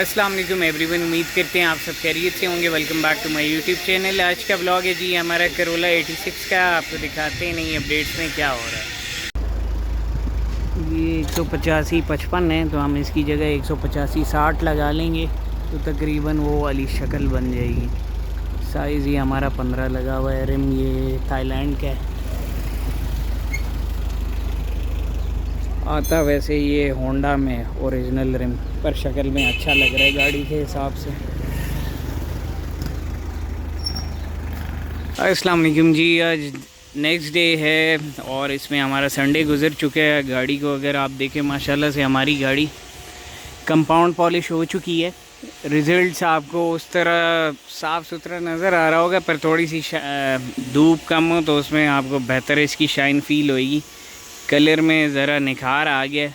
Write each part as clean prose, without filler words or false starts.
अस्सलाम वालेकुम एवरीवन, उम्मीद करते हैं आप सब खैरियत से होंगे। Welcome back to my YouTube channel. आज का ब्लॉग है जी हमारा करोला 86 का। आपको दिखाते हैं नई अपडेट्स में क्या हो रहा है। ये 185-55 है, तो हम इसकी जगह 185-60 लगा लेंगे तो तकरीबन वो वाली शक्ल बन जाएगी। साइज़ ये हमारा 15 लगा हुआ है। रिम ये थाईलैंड का है, आता वैसे ये होंडा में ओरिजिनल रिम, पर शक्ल में अच्छा लग रहा है गाड़ी के हिसाब से। अस्सलाम वालेकुम जी, आज नेक्स्ट डे है और इसमें हमारा संडे गुज़र चुका है। गाड़ी को अगर आप देखें माशाल्लाह से हमारी गाड़ी कंपाउंड पॉलिश हो चुकी है। रिज़ल्ट्स आपको उस तरह साफ़ सुथरा नज़र आ रहा होगा, पर थोड़ी सी धूप कम हो तो उसमें आपको बेहतर इसकी शाइन फील होएगी। कलर में ज़रा निखार आ गया,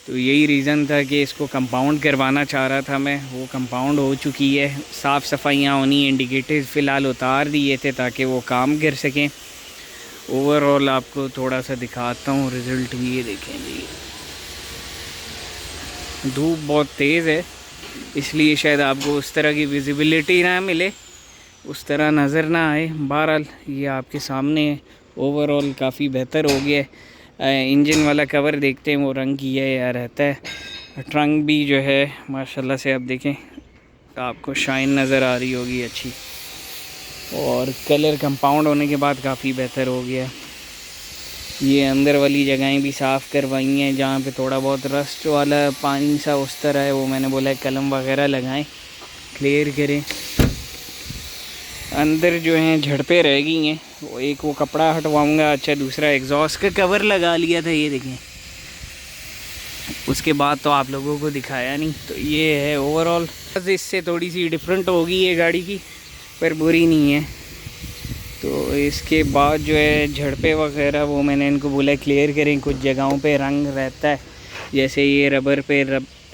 तो यही रीज़न था कि इसको कंपाउंड करवाना चाह रहा था मैं। वो कंपाउंड हो चुकी है, साफ़ सफाइयाँ होनी, इंडिकेटर्स फ़िलहाल उतार दिए थे ताकि वो काम कर सकें। ओवरऑल आपको थोड़ा सा दिखाता हूँ रिज़ल्ट भी। ये देखें जी, धूप बहुत तेज़ है इसलिए शायद आपको उस तरह की विजिबिलिटी ना मिले, उस तरह नज़र ना आए। बहरहाल ये आपके सामने है। ओवरऑल काफ़ी बेहतर हो गया है। इंजन वाला कवर देखते हैं वो रंग किया या रहता है। ट्रंक भी जो है माशाल्लाह से आप देखें, आपको शाइन नज़र आ रही होगी अच्छी, और कलर कंपाउंड होने के बाद काफ़ी बेहतर हो गया। ये अंदर वाली जगहें भी साफ़ करवाई हैं, जहाँ पे थोड़ा बहुत रस्ट वाला पानी सा उस तरह है, वो मैंने बोला है कलम वगैरह लगाएं, क्लियर करें। अंदर जो हैं झड़पें रह गई हैं, वो एक वो कपड़ा हटवाऊंगा। अच्छा, दूसरा एग्जॉस्ट का कवर लगा लिया था, ये देखें। उसके बाद तो आप लोगों को दिखाया नहीं। तो ये है ओवरऑल, इससे थोड़ी सी डिफरेंट होगी ये गाड़ी की, पर बुरी नहीं है। तो इसके बाद जो है झड़पें वगैरह वो मैंने इनको बोला क्लियर करें। कुछ जगहों पे रंग रहता है, जैसे ये रबर पे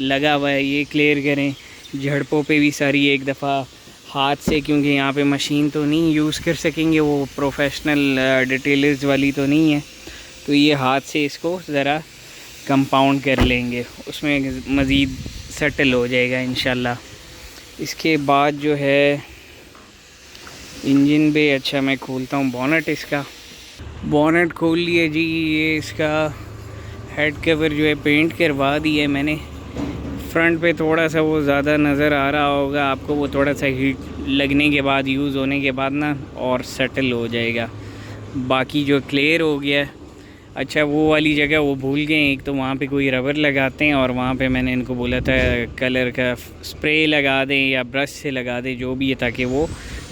लगा हुआ है, ये क्लियर करें। झड़पों पे भी सारी एक दफ़ा हाथ से, क्योंकि यहाँ पे मशीन तो नहीं यूज़ कर सकेंगे, वो प्रोफेशनल डिटेलर्स वाली तो नहीं है, तो ये हाथ से इसको ज़रा कंपाउंड कर लेंगे, उसमें मज़ीद सेटल हो जाएगा इंशाल्लाह। इसके बाद जो है इंजन पे, अच्छा मैं खोलता हूँ बोनट। इसका बोनट खोल लिए जी। ये इसका हेड कवर जो है पेंट करवा दिया है मैंने। फ्रंट पे थोड़ा सा वो ज़्यादा नज़र आ रहा होगा आपको, वो थोड़ा सा हीट लगने के बाद, यूज़ होने के बाद ना और सेटल हो जाएगा। बाकी जो क्लियर हो गया। अच्छा, वो वाली जगह वो भूल गए, एक तो वहाँ पे कोई रबर लगाते हैं, और वहाँ पे मैंने इनको बोला था कलर का स्प्रे लगा दें या ब्रश से लगा दें, जो भी है, ताकि वो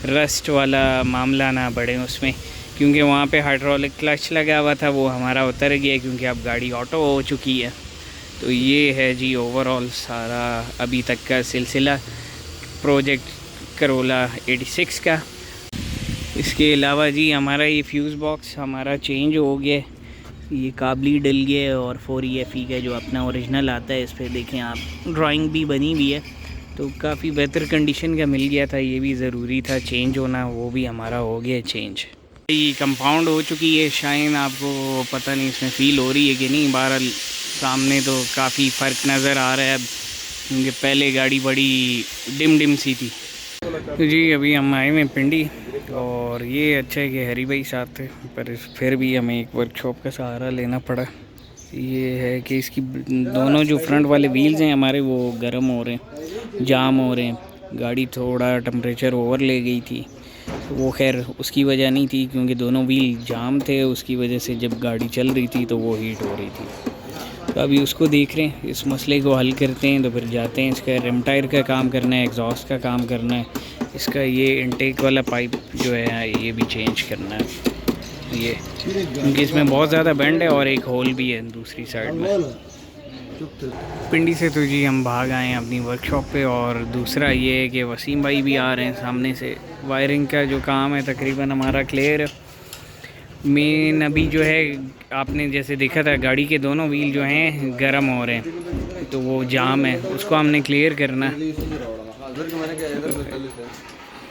रस्ट वाला मामला ना बढ़े उसमें। क्योंकि वहाँ पे हाइड्रोलिक क्लच लगा हुआ था, वो हमारा उतर गया क्योंकि अब गाड़ी ऑटो हो चुकी है। तो ये है जी ओवरऑल सारा अभी तक का सिलसिला प्रोजेक्ट करोला 86 का। इसके अलावा जी हमारा ये फ्यूज़ बॉक्स हमारा चेंज हो गया, ये काबली डल गया है, और 4EFE का जो अपना ओरिजिनल आता है, इस पर देखें आप ड्राइंग भी बनी हुई है, तो काफ़ी बेहतर कंडीशन का मिल गया था। ये भी ज़रूरी था चेंज होना, वो भी हमारा हो गया चेंज। ये कंपाउंड हो चुकी है, शाइन आपको पता नहीं इसमें फ़ील हो रही है कि नहीं। बहरहाल सामने तो काफ़ी फ़र्क नज़र आ रहा है अब, क्योंकि पहले गाड़ी बड़ी डिम सी थी। तो जी अभी हम आए हैं पिंडी, और ये अच्छा है कि हरी भाई साथ थे, पर फिर भी हमें एक वर्कशॉप का सहारा लेना पड़ा। ये है कि इसकी दोनों जो फ्रंट वाले व्हील्स हैं हमारे, वो गर्म हो रहे हैं, जाम हो रहे हैं। गाड़ी थोड़ा टेम्परेचर ओवर ले गई थी, वो खैर उसकी वजह नहीं थी, क्योंकि दोनों व्हील जाम थे, उसकी वजह से जब गाड़ी चल रही थी तो वो हीट हो रही थी। तो अभी उसको देख रहे हैं, इस मसले को हल करते हैं, तो फिर जाते हैं। इसका रिम टायर का काम करना है, एग्जॉस्ट का काम करना है, इसका ये इनटेक वाला पाइप जो है ये भी चेंज करना है, ये क्योंकि इसमें बहुत ज़्यादा बेंड है, और एक होल भी है दूसरी साइड में। पिंडी से तो जी हम भाग आए हैं अपनी वर्कशॉप पे, और दूसरा ये है कि वसीम भाई भी आ रहे हैं सामने से। वायरिंग का जो काम है तकरीबन हमारा क्लियर है। मेन अभी जो है आपने जैसे देखा था, गाड़ी के दोनों व्हील जो हैं गर्म हो रहे हैं, तो वो जाम है, उसको हमने क्लियर करना।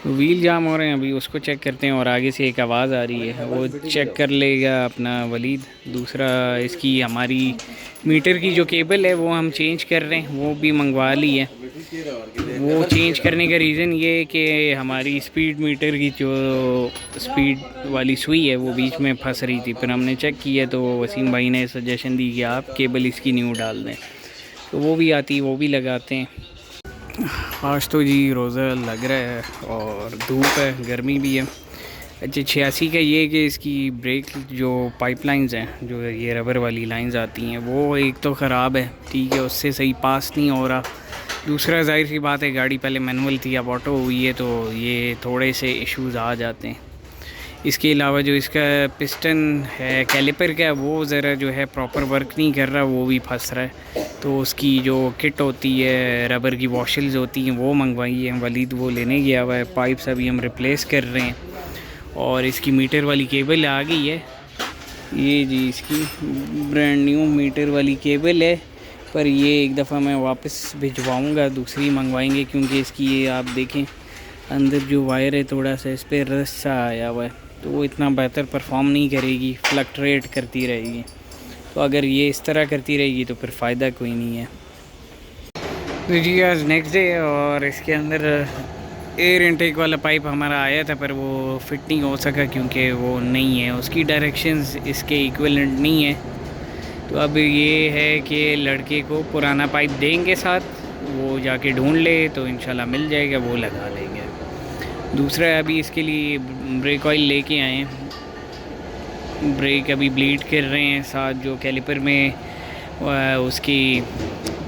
व्हील जाम हो रहे हैं, अभी उसको चेक करते हैं। और आगे से एक आवाज़ आ रही है, वो चेक कर लेगा अपना वलीद। दूसरा इसकी हमारी मीटर की जो केबल है वो हम चेंज कर रहे हैं, वो भी मंगवा ली है। वो चेंज करने का रीज़न ये है कि हमारी स्पीड मीटर की जो स्पीड वाली सुई है वो बीच में फंस रही थी। फिर हमने चेक किया तो वसीम भाई ने सजेशन दी कि आप केबल इसकी न्यू डाल दें, तो वो भी आती, वो भी लगाते हैं। आज तो जी रोज़ा लग रहा है और धूप है, गर्मी भी है। अच्छा 86 का ये कि इसकी ब्रेक जो पाइपलाइंस हैं, जो ये रबर वाली लाइंस आती हैं, वो एक तो ख़राब है, ठीक है, उससे सही पास नहीं हो रहा। दूसरा जाहिर सी बात है गाड़ी पहले मैनुअल थी, अब ऑटो हुई है, तो ये थोड़े से इश्यूज़ आ जाते हैं। इसके अलावा जो इसका पिस्टन है कैलिपर का, वो ज़रा जो है प्रॉपर वर्क नहीं कर रहा, वो भी फंस रहा है। तो उसकी जो किट होती है, रबर की वॉशल्स होती हैं, वो मंगवाई है वलीद, वो लेने गया हुआ है। पाइप्स अभी हम रिप्लेस कर रहे हैं। और इसकी मीटर वाली केबल आ गई है, ये जी इसकी ब्रांड न्यू मीटर वाली केबल है। पर ये एक दफ़ा मैं वापस भिजवाऊँगा, दूसरी मंगवाएंगे, क्योंकि इसकी ये आप देखें अंदर जो वायर है थोड़ा सा इस पर रस्ट सा आया हुआ है, तो वो इतना बेहतर परफॉर्म नहीं करेगी, फ्लक्चुएट करती रहेगी। तो अगर ये इस तरह करती रहेगी तो फिर फ़ायदा कोई नहीं है। तो जी आज नेक्स्ट डे, और इसके अंदर एयर इनटेक वाला पाइप हमारा आया था, पर वो फिट नहीं हो सका क्योंकि वो नहीं है, उसकी डायरेक्शंस इसके इक्विवेलेंट नहीं है। तो अब ये है कि लड़के को पुराना पाइप देंगे साथ, वो जाके ढूंढ ले तो इंशाल्लाह मिल जाएगा, वो लगा लेंगे। दूसरा अभी इसके लिए ब्रेक ऑयल लेके आए हैं, ब्रेक अभी ब्लीड कर रहे हैं। साथ जो कैलिपर में उसकी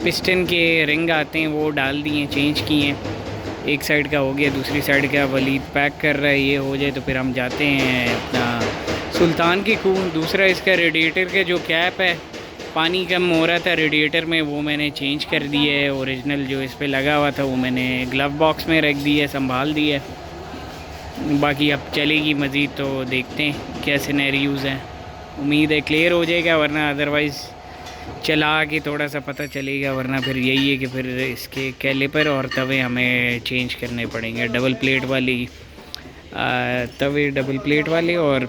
पिस्टन के रिंग आते हैं वो डाल दिए, चेंज किए हैं। एक साइड का हो गया, दूसरी साइड का वलीद पैक कर रहा है, ये हो जाए तो फिर हम जाते हैं अपना सुल्तान की कुएं। दूसरा इसका रेडिएटर का जो कैप है, पानी कम हो रहा था रेडिएटर में, वो मैंने चेंज कर दिया है। ओरिजिनल जो इस पे लगा हुआ था वो मैंने ग्लव बॉक्स में रख दिया, संभाल दिया। बाकी अब चलेगी मज़ीद, तो देखते हैं क्या सिनेरियोज़ हैं। उम्मीद है क्लियर हो जाएगा, वरना अदरवाइज़ चला के थोड़ा सा पता चलेगा। वरना फिर यही है कि फिर इसके कैलिपर और तवे हमें चेंज करने पड़ेंगे, डबल प्लेट वाली तवे, डबल प्लेट वाले, और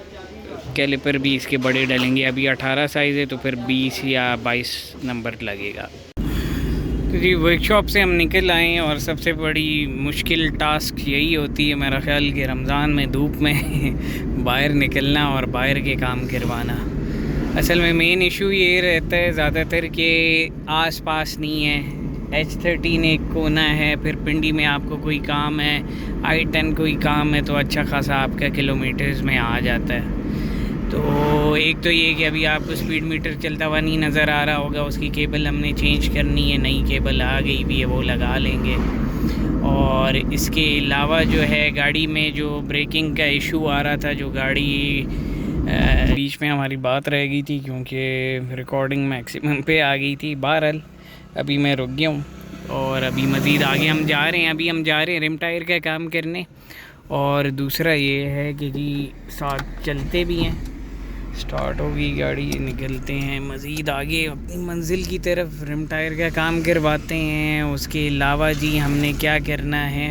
कैलिपर भी इसके बड़े डलेंगे। अभी 18 साइज़ है, तो फिर 20 या 22 नंबर लगेगा। तो जी वर्कशॉप से हम निकल आए हैं, और सबसे बड़ी मुश्किल टास्क यही होती है मेरा ख्याल कि रमज़ान में धूप में बाहर निकलना और बाहर के काम करवाना। असल में मेन इशू ये रहता है ज़्यादातर कि आस पास नहीं है। H13 एक कोना है, फिर पिंडी में आपको कोई काम है, I10 कोई काम है, तो अच्छा खासा आपका किलोमीटर्स में आ जाता है। तो एक तो ये कि अभी आपको स्पीड मीटर चलता हुआ नहीं नज़र आ रहा होगा, उसकी केबल हमने चेंज करनी है, नई केबल आ गई भी है, वो लगा लेंगे। और इसके अलावा जो है गाड़ी में जो ब्रेकिंग का इशू आ रहा था, जो गाड़ी बीच में हमारी बात रह गई थी क्योंकि रिकॉर्डिंग मैक्सिमम पे आ गई थी। बहरहाल अभी मैं रुक गया हूँ और अभी मज़ीद आगे हम जा रहे हैं। अभी हम जा रहे हैं रिम टायर का काम करने, और दूसरा ये है कि जी साथ चलते भी हैं। स्टार्ट होगी गाड़ी, निकलते हैं मज़ीद आगे अपनी मंजिल की तरफ, रिम टायर का काम करवाते हैं। उसके अलावा जी हमने क्या करना है,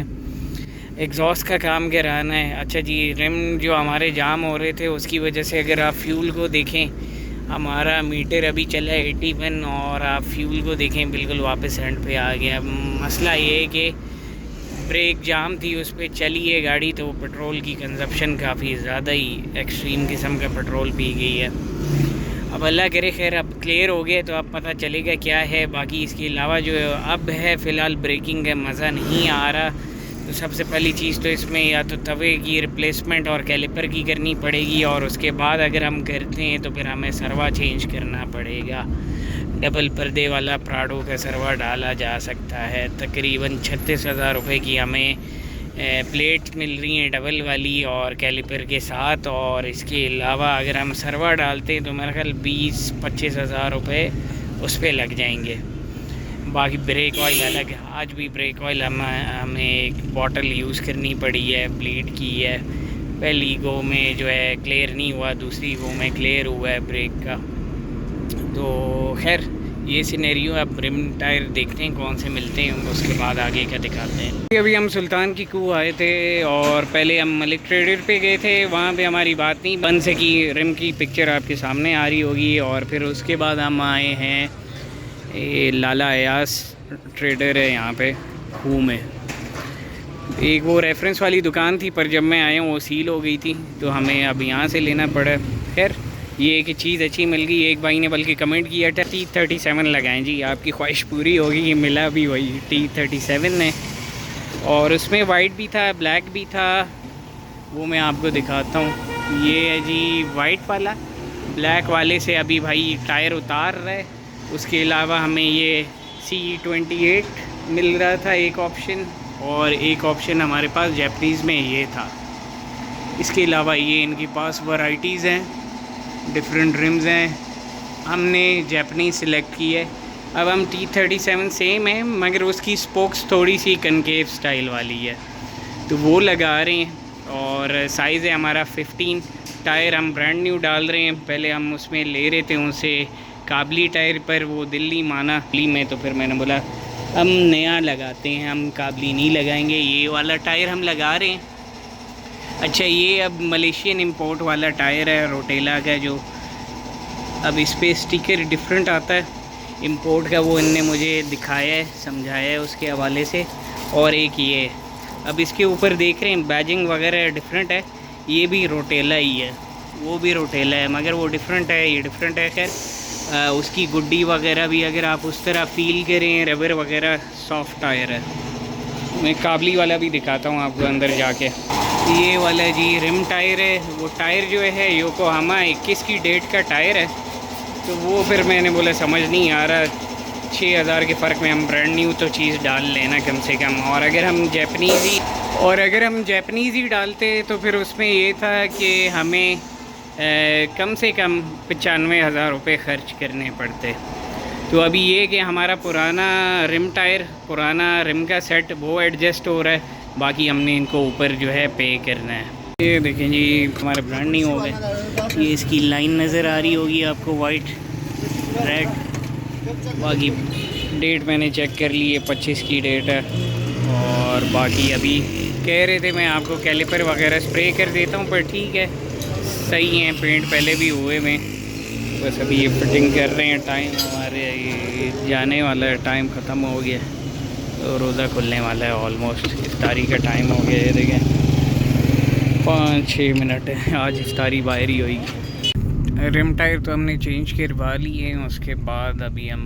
एग्जॉस्ट का काम कराना है। अच्छा जी, रिम जो हमारे जाम हो रहे थे उसकी वजह से अगर आप फ्यूल को देखें, हमारा मीटर अभी चला है 81, और आप फ्यूल को देखें बिल्कुल वापस एंड पे आ गया। मसला ये है कि ब्रेक जाम थी, उस पर चली है गाड़ी, तो पेट्रोल की कंजप्शन काफ़ी ज़्यादा ही एक्सट्रीम किस्म का पेट्रोल पी गई है। अब अल्लाह करे खैर, अब क्लियर हो गया तो अब पता चलेगा क्या है। बाकी इसके अलावा जो अब है फ़िलहाल ब्रेकिंग का मज़ा नहीं आ रहा। तो सबसे पहली चीज़ तो इसमें या तो तवे की रिप्लेसमेंट और कैलिपर की करनी पड़ेगी, और उसके बाद अगर हम करते हैं तो फिर हमें सरवा चेंज करना पड़ेगा। डबल पर्दे वाला प्राडो का सरवा डाला जा सकता है। तकरीबन 36,000 रुपये की हमें प्लेट मिल रही हैं डबल वाली और कैलिपर के साथ। और इसके अलावा अगर हम सरवा डालते हैं तो मेरा ख्याल 20-25 हज़ार रुपये उस पर लग जाएंगे। बाकी ब्रेक ऑयल अलग है। आज भी ब्रेक ऑयल हमें एक बॉटल यूज़ करनी पड़ी है, ब्लीड की है। पहली गो में जो है क्लियर नहीं हुआ, दूसरी गो में क्लियर हुआ है ब्रेक का। तो खैर ये सिनेरियो अब रिम टायर देखते हैं कौन से मिलते हैं, उसके बाद आगे का दिखाते हैं। अभी हम सुल्तान की कूह आए थे और पहले हम मलिक ट्रेडर पे गए थे, वहाँ पे हमारी बात नहीं बन सकी। रिम की पिक्चर आपके सामने आ रही होगी। और फिर उसके बाद हम आए हैं ये लाला अयास ट्रेडर है यहाँ पे कूह में। एक वो रेफरेंस वाली दुकान थी, पर जब मैं आया हूँ वो सील हो गई थी, तो हमें अब यहाँ से लेना पड़ा। खैर ये एक चीज़ अच्छी मिल गई। एक भाई ने बल्कि कमेंट किया था T37 लगाएं जी, आपकी ख्वाहिश पूरी होगी। ये मिला भी वही T37 है, और उसमें वाइट भी था, ब्लैक भी था। वो मैं आपको दिखाता हूँ। ये है जी वाइट वाला। ब्लैक वाले से अभी भाई टायर उतार रहा है। उसके अलावा हमें ये CE28 मिल रहा था एक ऑप्शन, और एक ऑप्शन हमारे पास जैपनीज़ में ये था। इसके अलावा ये इनके पास वैराइटीज़ हैं, डिफरेंट रिम्स हैं। हमने जैपनीज़ सिलेक्ट की है। अब हम T37 सेम है, मगर उसकी स्पोक्स थोड़ी सी कनकेव स्टाइल वाली है, तो वो लगा रहे हैं। और साइज़ है हमारा 15। टायर हम ब्रांड न्यू डाल रहे हैं। पहले हम उसमें ले रहे थे उनसे काबली टायर, पर वो दिल्ली माना दिल्ली में, तो फिर मैंने बोला हम नया लगाते हैं, हम काबली नहीं लगाएंगे। ये वाला टायर हम लगा रहे हैं। अच्छा, ये अब मलेशियन इंपोर्ट वाला टायर है रोटेला का, जो अब इस पर स्टिकर डिफरेंट आता है इंपोर्ट का, वो इनने मुझे दिखाया है, समझाया है उसके हवाले से। और एक ये अब इसके ऊपर देख रहे हैं बैजिंग वगैरह डिफरेंट है। ये भी रोटेला ही है, वो भी रोटेला है, मगर वो डिफरेंट है, ये डिफरेंट है। खैर उसकी गुड्डी वगैरह भी अगर आप उस तरह फील करें, रबर वगैरह सॉफ्ट टायर है। मैं काबली वाला भी दिखाता हूँ आपको अंदर जाके। ये वाला जी रिम टायर है। वो टायर जो है योकोहामा 21 की डेट का टायर है, तो वो फिर मैंने बोला समझ नहीं आ रहा, 6000 के फ़र्क में हम ब्रांड न्यू तो चीज़ डाल लेना कम से कम। और अगर हम जैपनीज़ ही डालते तो फिर उसमें ये था कि हमें कम से कम 95,000 रुपये ख़र्च करने पड़ते। तो अभी ये कि हमारा पुराना रिम टायर, पुराना रिम का सेट वो एडजस्ट हो रहा है, बाकी हमने इनको ऊपर जो है पे करना है। ये देखें जी हमारे ब्रांड नहीं हो गए। ये इसकी लाइन नज़र आ रही होगी आपको, वाइट रेड। बाकी डेट मैंने चेक कर ली है, 25 की डेट है। और बाकी अभी कह रहे थे मैं आपको कैलिपर वगैरह स्प्रे कर देता हूँ, पर ठीक है सही है, पेंट पहले भी हुए में। बस अभी ये फिटिंग कर रहे हैं। टाइम हमारे ये जाने वाला है, टाइम ख़त्म हो गया, तो रोज़ा खुलने वाला है ऑलमोस्ट। इफ्तारी का टाइम हो गया, ये देखें 5-6 मिनट है, आज इफ्तारी बाहर ही होगी। रिम टायर तो हमने चेंज करवा लिए हैं। उसके बाद अभी हम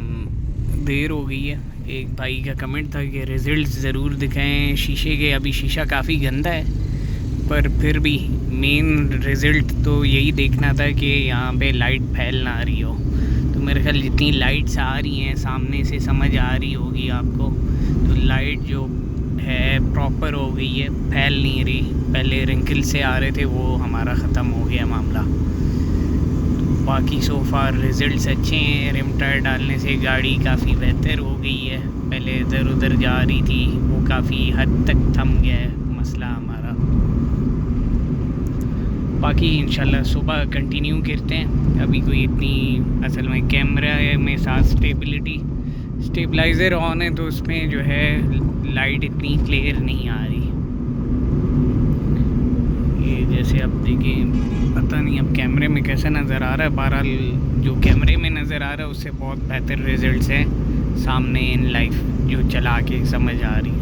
देर हो गई है। एक भाई का कमेंट था कि रिज़ल्ट ज़रूर दिखाएं शीशे के। अभी शीशा काफ़ी गंदा है, पर फिर भी मेन रिज़ल्ट तो यही देखना था कि यहाँ पे लाइट फैल ना रही हो। तो मेरे ख्याल जितनी लाइट्स आ रही हैं सामने से समझ आ रही होगी आपको, तो लाइट जो है प्रॉपर हो गई है, फैल नहीं रही। पहले रिंकल से आ रहे थे, वो हमारा ख़त्म हो गया मामला। तो बाकी सो फार रिज़ल्ट्स अच्छे हैं। रिम टायर डालने से गाड़ी काफ़ी बेहतर हो गई है। पहले इधर उधर जा रही थी, वो काफ़ी हद तक थम गया है मसला हमारा। बाकी इंशाल्लाह सुबह कंटिन्यू करते हैं। अभी कोई इतनी असल में कैमरा है में साथ स्टेबलाइज़र ऑन है, तो उसमें जो है लाइट इतनी क्लियर नहीं आ रही। ये जैसे अब देखें, पता नहीं अब कैमरे में कैसा नज़र आ रहा है। बहरहाल जो कैमरे में नज़र आ रहा है उससे बहुत बेहतर रिज़ल्ट्स हैं सामने इन लाइफ जो चला के समझ आ रही है।